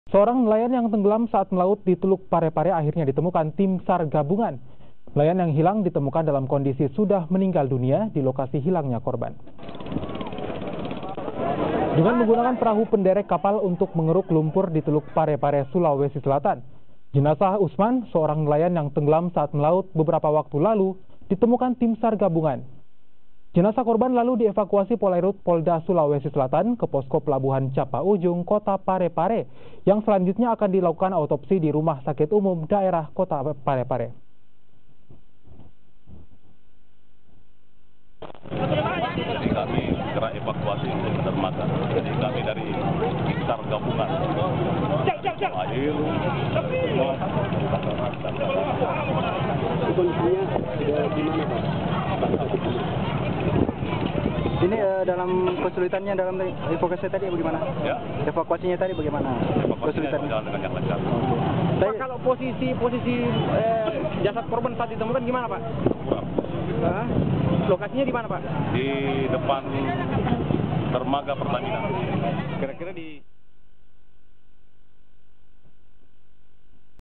Seorang nelayan yang tenggelam saat melaut di Teluk Pare-Pare akhirnya ditemukan tim SAR gabungan. Nelayan yang hilang ditemukan dalam kondisi sudah meninggal dunia di lokasi hilangnya korban. Dengan menggunakan perahu penderek kapal untuk mengeruk lumpur di Teluk Pare-Pare, Sulawesi Selatan, jenazah Usman, seorang nelayan yang tenggelam saat melaut beberapa waktu lalu, ditemukan tim SAR gabungan. Jenazah korban lalu dievakuasi Polairut Polda Sulawesi Selatan ke posko pelabuhan Capa Ujung, Kota Pare-Pare, yang selanjutnya akan dilakukan autopsi di Rumah Sakit Umum Daerah Kota Pare-Pare. Jadi kami segera evakuasi untuk ke dermaga. Jadi kami dari SAR gabungan air, kondisinya sudah gimana, Pak? Ini dalam kesulitannya dalam evakuasi tadi bagaimana? Ya. Evakuasinya tadi bagaimana? Evakuasinya berjalan dengan yang lancar. Pak, kalau posisi jasad korban saat ditemukan gimana, Pak? Kurang. Lokasinya di mana, Pak? Di depan dermaga Pertamina. Kira-kira di